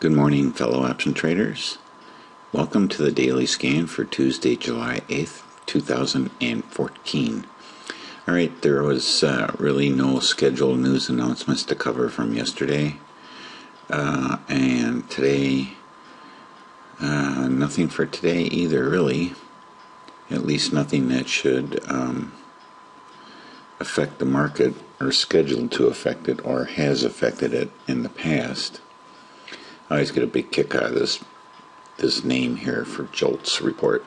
Good morning, fellow option traders. Welcome to the daily scan for Tuesday, July 8th, 2014. Alright, there was really no scheduled news announcements to cover from yesterday. And today, nothing for today either, really. At least nothing that should affect the market or scheduled to affect it or has affected it in the past. I always get a big kick out of this name here for JOLTS report.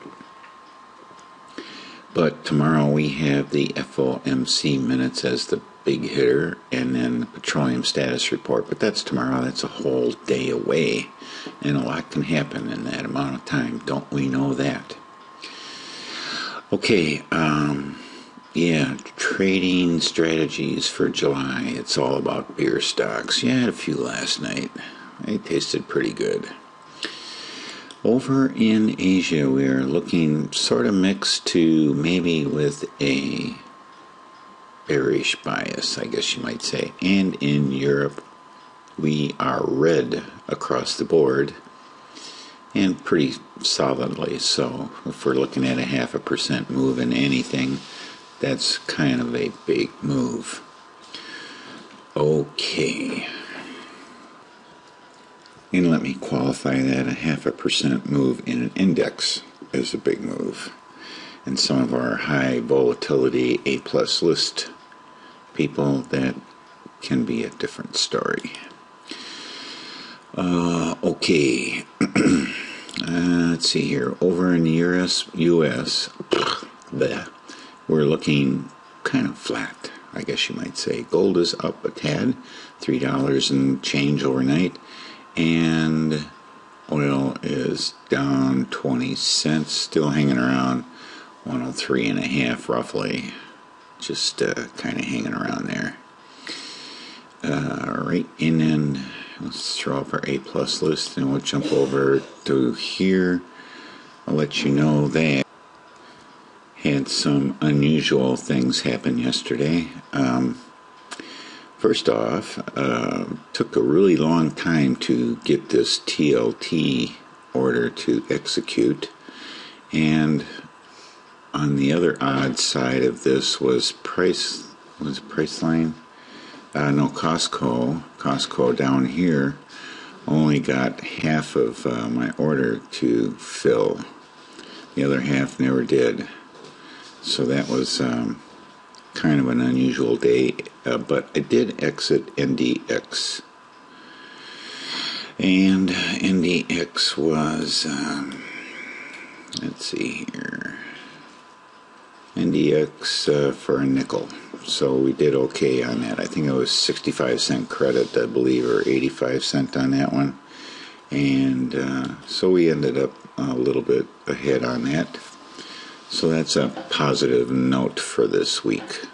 But tomorrow we have the FOMC minutes as the big hitter, and then the petroleum status report. But that's tomorrow. That's a whole day away, and a lot can happen in that amount of time. Don't we know that? Okay, trading strategies for July. It's all about beer stocks. Yeah, I had a few last night. They tasted pretty good. Over in Asia, we are looking sort of mixed to maybe with a bearish bias, I guess you might say. And in Europe, we are red across the board and pretty solidly. So if we're looking at a 0.5% move in anything, that's kind of a big move. Okay. And let me qualify that, a 0.5% move in an index is a big move. And some of our high volatility A+ list people, that can be a different story. Okay. Let's see here. Over in the US, we're looking kind of flat, I guess you might say. Gold is up a tad, $3 and change overnight. And oil is down 20 cents, still hanging around 103.5 roughly, just kind of hanging around there. Right, and then let's throw up our A+ list, and we'll jump over to here. I'll let you know that had some unusual things happen yesterday. First off, took a really long time to get this TLT order to execute, and on the other odd side of this was Priceline. No, Costco down here only got half of my order to fill. The other half never did. So that was kind of an unusual day, but I did exit NDX, and NDX was let's see here, NDX for a nickel, so we did okay on that. I think it was 65-cent credit, I believe, or 85-cent on that one, and so we ended up a little bit ahead on that. So that's a positive note for this week.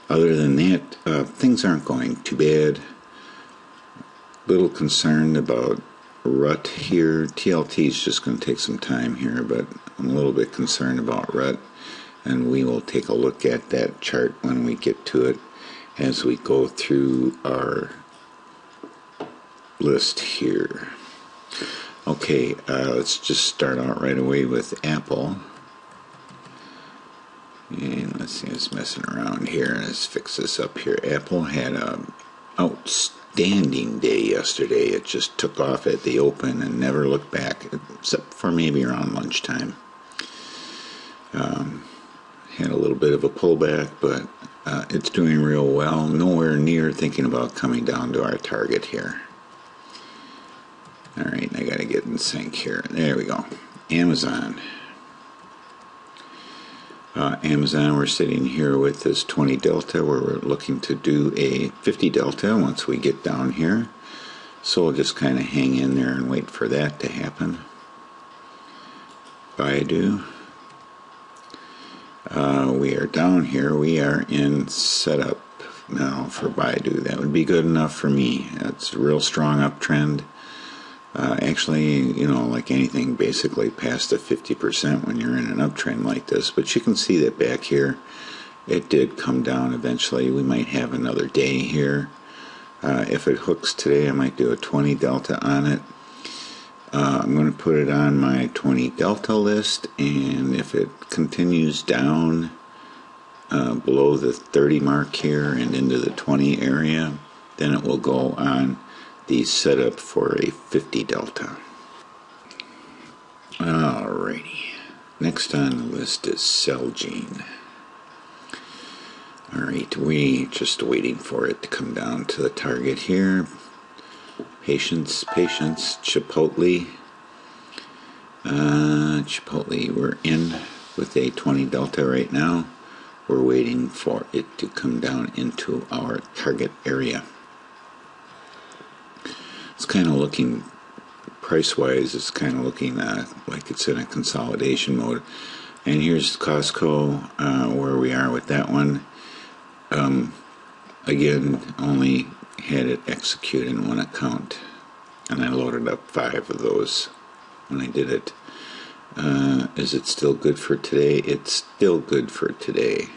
Other than that, things aren't going too bad. Little concerned about RUT here. TLT is just going to take some time here, but I'm a little bit concerned about RUT, and we will take a look at that chart when we get to it as we go through our list here. Okay, let's just start out right away with Apple. And let's see, it's messing around here. Let's fix this up here. Apple had an outstanding day yesterday. It just took off at the open and never looked back, except for maybe around lunchtime. Had a little bit of a pullback, but it's doing real well. Nowhere near thinking about coming down to our target here. Alright, I gotta get in sync here. There we go. Amazon. Amazon, we're sitting here with this 20 delta, where we're looking to do a 50 delta once we get down here. So we'll just kind of hang in there and wait for that to happen. BIDU. We are down here. We are in setup now for BIDU. That would be good enough for me. It's a real strong uptrend. Actually, you know, like anything, basically past the 50% when you're in an uptrend like this. But you can see that back here, it did come down eventually. We might have another day here If it hooks today, I might do a 20 delta on it. I'm going to put it on my 20 delta list, and if it continues down below the 30 mark here and into the 20 area, then it will go on the setup for a 50 delta. Alrighty, next on the list is Celgene. Alright, we just waiting for it to come down to the target here. Patience, patience. Chipotle. Chipotle, we're in with a 20 delta right now. We're waiting for it to come down into our target area. It's kind of looking, price-wise, it's kind of looking like it's in a consolidation mode. And here's Costco, where we are with that one. Again, only had it execute in one account, and I loaded up 5 of those when I did it. Is it still good for today? It's still good for today.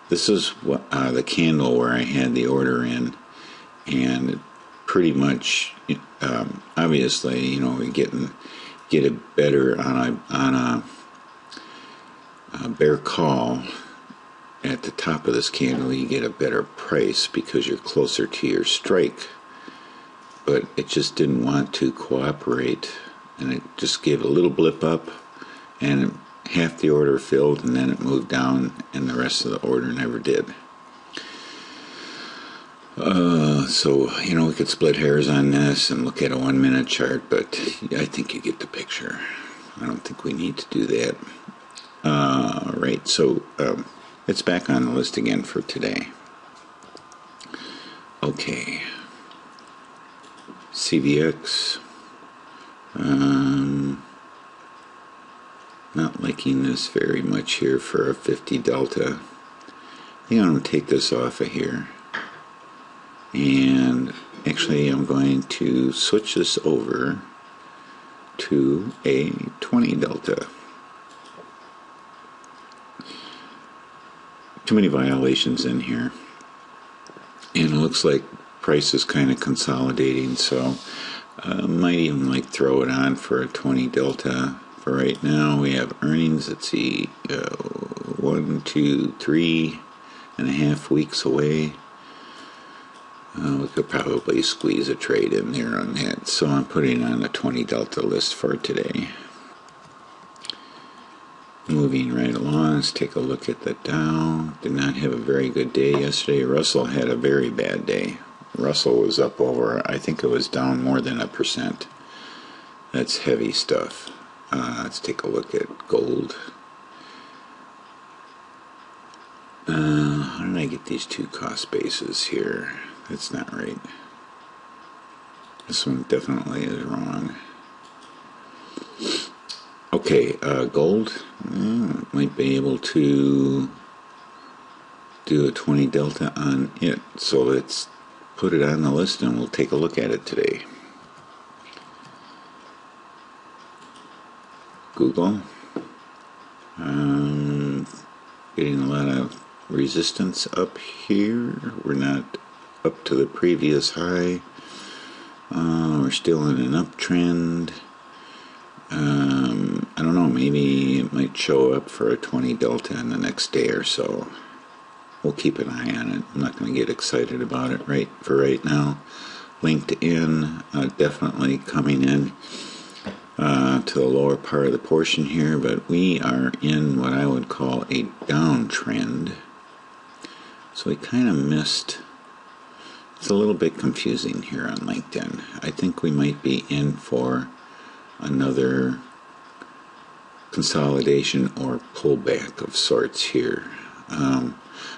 This is what the candle where I had the order in, and pretty much, obviously, you know, we get it better on a bear call. At the top of this candle, you get a better price because you're closer to your strike, but it just didn't want to cooperate, and it just gave a little blip up, and half the order filled, and then it moved down, and the rest of the order never did. So, you know, we could split hairs on this and look at a 1 minute chart, but I think you get the picture. I don't think we need to do that. Right, so it's back on the list again for today. Okay. CVX. Not liking this very much here for a 50 delta. I think I'm going to take this off of here. And actually I'm going to switch this over to a 20 delta. Too many violations in here, and it looks like price is kind of consolidating, so might even like throw it on for a 20 delta. For right now, we have earnings. Let's see, 1, 2, 3.5 weeks away. We could probably squeeze a trade in there on that, so I'm putting on a 20 delta list for today. Moving right along, let's take a look at the Dow. Did not have a very good day yesterday. Russell had a very bad day. Russell was up over, I think it was down more than 1%. That's heavy stuff. Let's take a look at gold. How did I get these two cost bases here? That's not right. This one definitely is wrong. Okay, gold, might be able to do a 20 delta on it, so let's put it on the list and we'll take a look at it today. Google, getting a lot of resistance up here. We're not up to the previous high. We're still in an uptrend. I don't know, maybe it might show up for a 20 delta in the next day or so. We'll keep an eye on it. I'm not going to get excited about it right now. LinkedIn, definitely coming in to the lower part of the portion here, but we are in what I would call a downtrend. So we kind of missed. It's a little bit confusing here on LinkedIn. I think we might be in for another consolidation or pullback of sorts here. I'm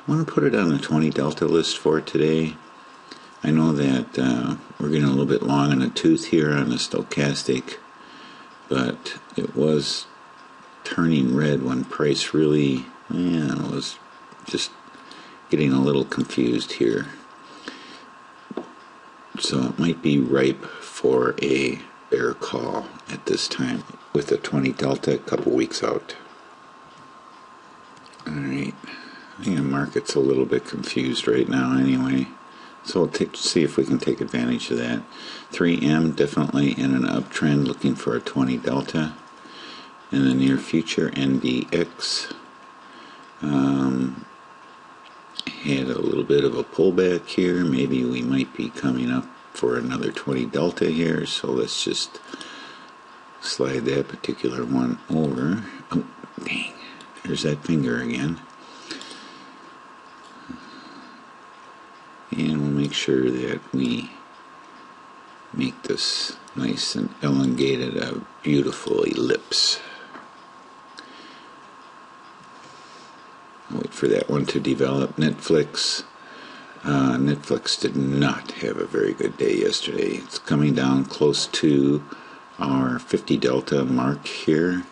going to put it on the 20 delta list for today. I know that we're getting a little bit long in the tooth here on the stochastic, but it was turning red when price really was just getting a little confused here. So it might be ripe for a bear call at this time with a 20 delta a couple weeks out. Alright, I think the market's a little bit confused right now anyway. So we'll see if we can take advantage of that. 3M definitely in an uptrend, looking for a 20 delta in the near future. NDX had a little bit of a pullback here. Maybe we might be coming up for another 20 delta here. So let's just slide that particular one over. Oh, dang. There's that finger again. And we'll make sure that we make this nice and elongated, a beautiful ellipse. Wait for that one to develop. Netflix did not have a very good day yesterday. It's coming down close to our 50 delta mark here.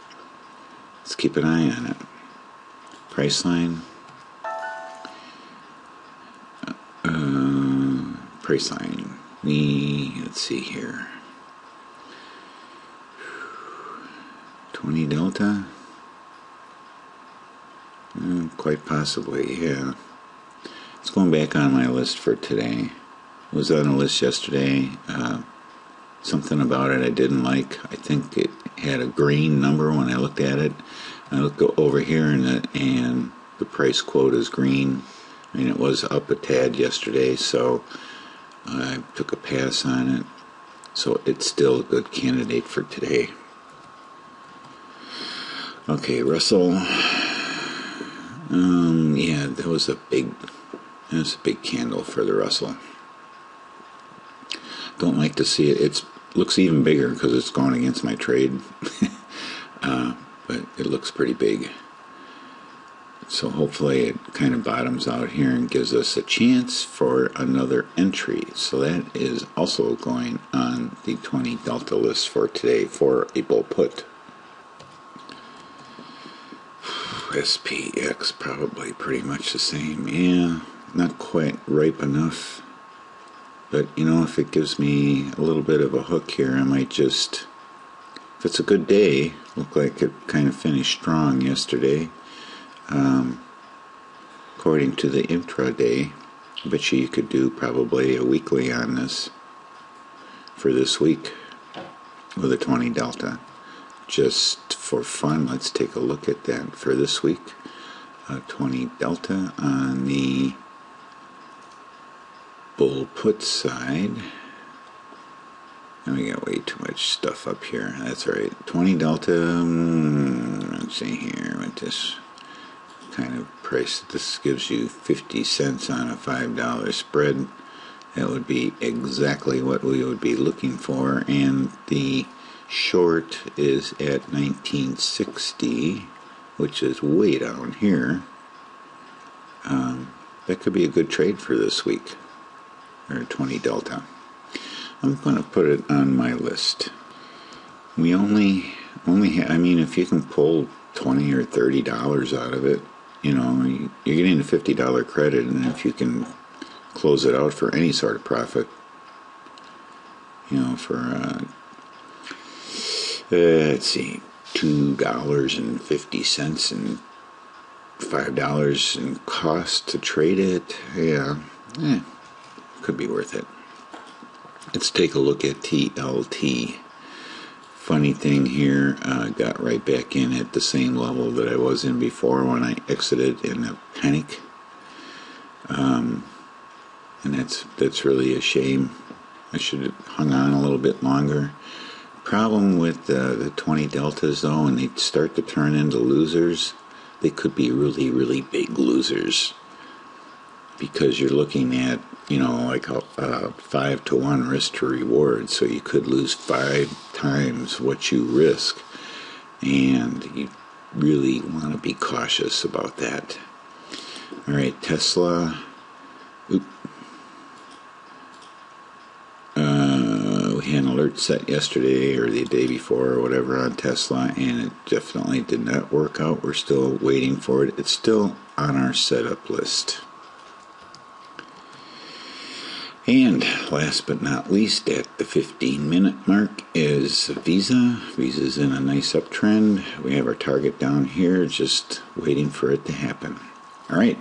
Let's keep an eye on it. Price line. Price line. Let's see here. 20 delta. Quite possibly, yeah. It's going back on my list for today. It was on the list yesterday. Something about it I didn't like. I think it had a green number when I looked at it. I look over here and the price quote is green. I mean, it was up a tad yesterday, so I took a pass on it. So it's still a good candidate for today. Okay, Russell. Yeah, that was a big candle for the Russell. Don't like to see it. It looks even bigger because it's going against my trade. But it looks pretty big. So hopefully it kind of bottoms out here and gives us a chance for another entry. So that is also going on the 20 delta list for today for a bull put. SPX probably pretty much the same. Yeah, not quite ripe enough. But you know, if it gives me a little bit of a hook here, I might just, if it's a good day, look like it kind of finished strong yesterday. According to the intraday, I bet you could do probably a weekly on this for this week with a 20 delta. Just for fun, let's take a look at that for this week. 20 delta on the bull put side. And we got way too much stuff up here. That's right. 20 delta. Let's see here what this kind of price. This gives you 50 cents on a $5 spread. That would be exactly what we would be looking for. And the short is at 1960, which is way down here. That could be a good trade for this week, or 20 delta. I'm going to put it on my list. We only I mean, if you can pull $20 or $30 out of it, you know, you're getting a $50 credit, and if you can close it out for any sort of profit, you know, for let's see, $2.50 and $5 in cost to trade it. Yeah, could be worth it. Let's take a look at TLT. Funny thing here, got right back in at the same level that I was in before when I exited in a panic. And that's really a shame. I should have hung on a little bit longer. Problem with the 20 deltas though, when they start to turn into losers, they could be really, really big losers, because you're looking at, you know, like a 5-to-1 risk to reward, so you could lose 5 times what you risk, and you really want to be cautious about that. All right, Tesla. We had an alert set yesterday or the day before or whatever on Tesla, and it definitely did not work out. We're still waiting for it. It's still on our setup list. And last but not least, at the 15-minute mark is Visa. Visa's in a nice uptrend. We have our target down here, just waiting for it to happen. All right.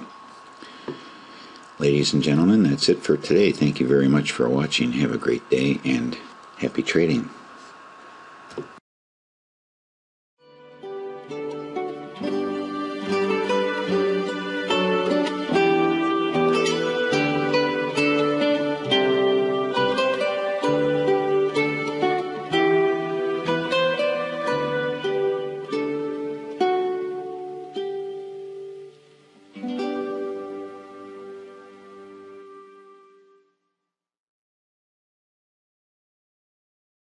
Ladies and gentlemen, that's it for today. Thank you very much for watching. Have a great day and happy trading.